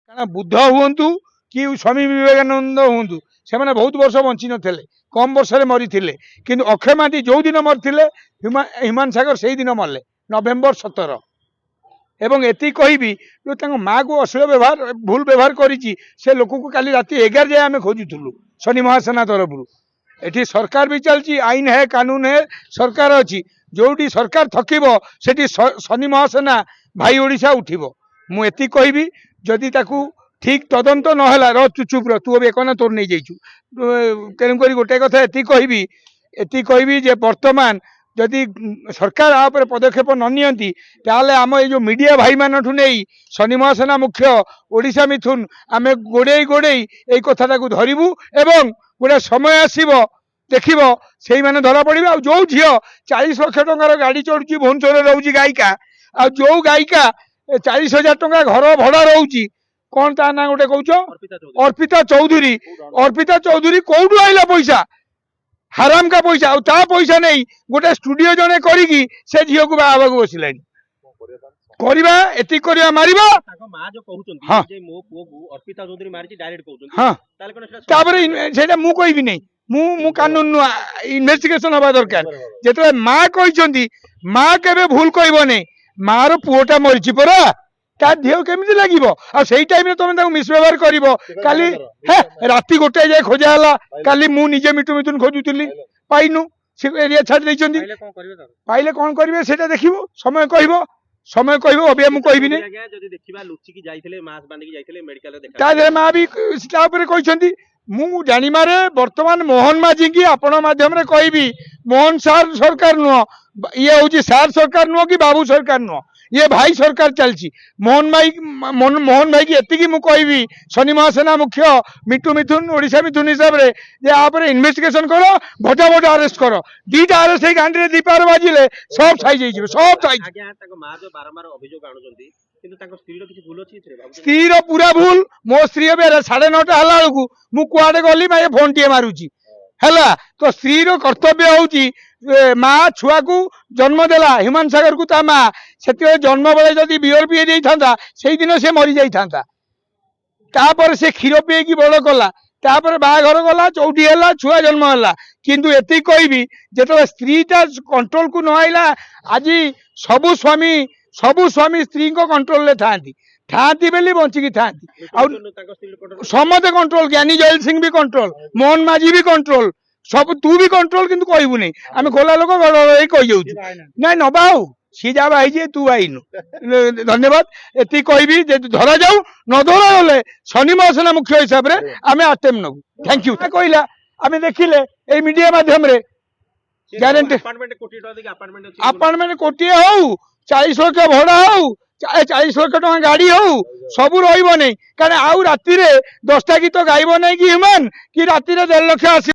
କାରଣ ବୁଦ୍ଧ ହୁଅନ୍ତୁ କି ସ୍ୱାମୀ ବିବେକାନନ୍ଦ ହୁଅନ୍ତୁ ସେମାନେ ବହୁତ ବର୍ଷ ବଞ୍ଚି ନଥିଲେ, କମ୍ ବର୍ଷରେ ମରିଥିଲେ। କିନ୍ତୁ ଅକ୍ଷୟ ମହାନ୍ତି ଯେଉଁ ଦିନ ମରିଥିଲେ ହ୍ୟୁମାନ ସାଗର ସେଇ ଦିନ ମଲେ ନଭେମ୍ବର 17। ଏବଂ ଏତିକି କହିବି ଯେଉଁ ତାଙ୍କ ମାଆକୁ ଅଶ୍ଳୀଳ ବ୍ୟବହାର ଭୁଲ ବ୍ୟବହାର କରିଛି ସେ ଲୋକକୁ କାଲି ରାତି 11 ଯାଏ ଆମେ ଖୋଜୁଥିଲୁ ଶନି ମହାସେନା ତରଫରୁ। ଏଠି ସରକାର ବି ଚାଲିଛି, ଆଇନ ହେ କାନୁନ ହେ ସରକାର ଅଛି। ଯେଉଁଠି ସରକାର ଥକିବ ସେଠି ଶନି ମହାସେନା ଭାଇ ଓଡ଼ିଶା ଉଠିବ। ମୁଁ ଏତିକି କହିବି ଯଦି ତାକୁ ଠିକ୍ ତଦନ୍ତ ନହେଲା ଚୁପ୍ ରହ, ତୁ ଏବେ କନା ତୋର ନେଇଯାଇଛୁ। ତେଣୁକରି ଗୋଟେ କଥା ଏତିକି କହିବି ଯେ ବର୍ତ୍ତମାନ ଯଦି ସରକାର ଆ ଉପରେ ପଦକ୍ଷେପ ନ ନିଅନ୍ତି ତାହେଲେ ଆମ ଏଇ ଯେଉଁ ମିଡ଼ିଆ ଭାଇମାନଠୁ ନେଇ ଶନି ମହାସେନା ମୁଖ୍ୟ ଓଡ଼ିଶା ମିଥୁନ ଆମେ ଗୋଡ଼େଇ ଏଇ କଥାଟାକୁ ଧରିବୁ। ଏବଂ ଗୋଟେ ସମୟ ଆସିବ ଦେଖିବ ସେଇମାନେ ଧରା ପଡ଼ିବେ। ଆଉ ଯେଉଁ ଝିଅ 40 ଲକ୍ଷ ଟଙ୍କାର ଗାଡ଼ି ଚଢ଼ୁଛି, ଭୁବନେଶ୍ୱରରେ ରହୁଛି ଗାୟିକା, ଆଉ ଯେଉଁ ଗାୟିକା 40,000 ଟଙ୍କା ଘର ଭଡ଼ା ରହୁଛି, କ'ଣ ତା ନାଁ ଗୋଟେ କହୁଛ? ଅର୍ପିତା ଚୌଧୁରୀ। ଅର୍ପିତା ଚୌଧୁରୀ କୋଉଠୁ ଆଇଲା ପଇସା? ହାରାମ କା ପଇସା। ଆଉ ତା ପଇସା ନେଇ ଗୋଟେ ଷ୍ଟୁଡିଓ ଜଣେ କରିକି ସେ ଝିଅକୁ ବାହା ହେବାକୁ ବସିଲାଣି। କରିବା ଏତିକି କରିବା ମାରିବା। ତାପରେ ସେଇଟା ମୁଁ କହିବି ନାହିଁ, ମୁଁ କାନୁନ ନୁହଁ, ଇନଭେଷ୍ଟିଗେସନ ହବା ଦରକାର। ଯେତେବେଳେ ମା କହିଛନ୍ତି, ମା କେବେ ଭୁଲ କହିବ ନାହିଁ। ମାର ପୁଅଟା ମରିଛି ପରା, ତା ଦେହ କେମିତି ଲାଗିବ? ଆଉ ସେଇ ଟାଇମରେ ତମେ ତାକୁ ମିସବ୍ୟବହାର କରିବ। କାଲି ରାତି 1 ଯାଏ ଖୋଜା ହେଲା, କାଲି ମୁଁ ନିଜେ ମିଥୁନ ଖୋଜୁଥିଲି, ପାଇନୁ। ସେ ଏରିଆ ଛାଡ଼ି ଦେଇଛନ୍ତି। ପାଇଲେ କ'ଣ କରିବେ ସେଇଟା ଦେଖିବୁ, ସମୟ କହିବ। ଅବିକା ମୁଁ କହିବିନି। ତା ଦେହରେ ମା ବି ତା ଉପରେ କହିଛନ୍ତି। ମୁଁ ଜାଣିବାରେ ବର୍ତ୍ତମାନ ମୋହନ ମାଝୀକି ଆପଣ ମାଧ୍ୟମରେ କହିବି, ମୋହନ ସାର୍ ସରକାର ନୁହଁ, ଇଏ ହଉଛି ସାର୍ ସରକାର ନୁହଁ କି ବାବୁ ସରକାର ନୁହଁ, ଇଏ ଭାଇ ସରକାର ଚାଲିଛି। ମୋହନ ଭାଇକି ଏତିକି ମୁଁ କହିବି, ଶନି ମହାସେନା ମୁଖ୍ୟ ମିଥୁନ ଓଡ଼ିଶା ମିଥୁନ ହିସାବରେ ଯେ ଆ ଉପରେ ଇନଭେଷ୍ଟିଗେସନ କର, ଭଜା ଆରେଷ୍ଟ କର। 2ଟା ଆରେଷ୍ଟ ହେଇ ଗାଣ୍ଡିରେ 2 ପାର ବାଜିଲେ ସବ ସାଇଜ ହେଇଯିବ, ସବ ସାଇଜ। ସ୍ତ୍ରୀର ପୁରା ଭୁଲ। ମୋ ସ୍ତ୍ରୀ ଏବେ 9:30 ହେଲା ବେଳକୁ ମୁଁ କୁଆଡେ ଗଲି ଫୋନ ଟିଏ ମାରୁଛି ହେଲା। ତ ସ୍ତ୍ରୀର କର୍ତ୍ତବ୍ୟ ହଉଛି ମା ଛୁଆକୁ ଜନ୍ମ ଦେଲା, ହ୍ୟୁମାନ ସାଗରକୁ ତା ମା, ସେତେବେଳେ ଜନ୍ମ ବେଳେ ଯଦି ବିୟର ପିଇ ଦେଇଥାନ୍ତା ସେଇଦିନ ସେ ମରି ଯାଇଥାନ୍ତା। ତାପରେ ସେ କ୍ଷୀର ପିଇକି ବଡ଼ କଲା, ତାପରେ ବାହାଘର ଗଲା, 4ଟି ହେଲା, ଛୁଆ ଜନ୍ମ ହେଲା। କିନ୍ତୁ ଏତିକି କହିବି ଯେତେବେଳେ ସ୍ତ୍ରୀଟା କଣ୍ଟ୍ରୋଲକୁ ନ ଆଇଲା, ଆଜି ସବୁ ସ୍ୱାମୀ ସ୍ତ୍ରୀଙ୍କ କଣ୍ଟ୍ରୋଲରେ ଥାଆନ୍ତି ବୋଲି ବଞ୍ଚିକି ଥାଆନ୍ତି। ଆଉ ସମସ୍ତେ କଣ୍ଟ୍ରୋଲ, ଜ୍ଞାନୀ ଜୟଲ ସିଂ ବି କଣ୍ଟ୍ରୋଲ, ମୋହନ ମାଝୀ ବି କଣ୍ଟ୍ରୋଲ, ସବୁ ତୁ ବି କଣ୍ଟ୍ରୋଲ। କିନ୍ତୁ କହିବୁନି, ଆମେ ଖୋଲା ଲୋକ କହିଯାଉଛୁ। ନାଇଁ ନବା, ହଉ ସିଏ ଯାହା ବାହିଛି ତୁ ବାହିନୁ। ଧନ୍ୟବାଦ। ଏତିକି କହିବି ଯେ ଧରା ଯାଉ, ନ ଧରା ଗଲେ ଶନି ମହାସେନା ମୁଖ୍ୟ ହିସାବରେ ଆମେ ଆଟେମ୍ପ ନେବୁ। Thank you. କହିଲା ଆମେ ଦେଖିଲେ ଏଇ ମିଡିଆ ମାଧ୍ୟମରେ ଗ୍ୟାରେଣ୍ଟି ଆପାର୍ଟମେଣ୍ଟ କୋଟିଏ ହଉ, 40 ଲକ୍ଷ ଭଡ଼ା ହଉ, 40 ଲକ୍ଷ ଟଙ୍କା ଗାଡ଼ି ହଉ, ସବୁ ରହିବ ନାହିଁ। କାରଣ ଆଉ ରାତିରେ 10ଟା ଗୀତ ଗାଇବ ନାହିଁ କି ହ୍ୟୁମାନ, କି ରାତିରେ 1.5 ଲକ୍ଷ ଆସିବ।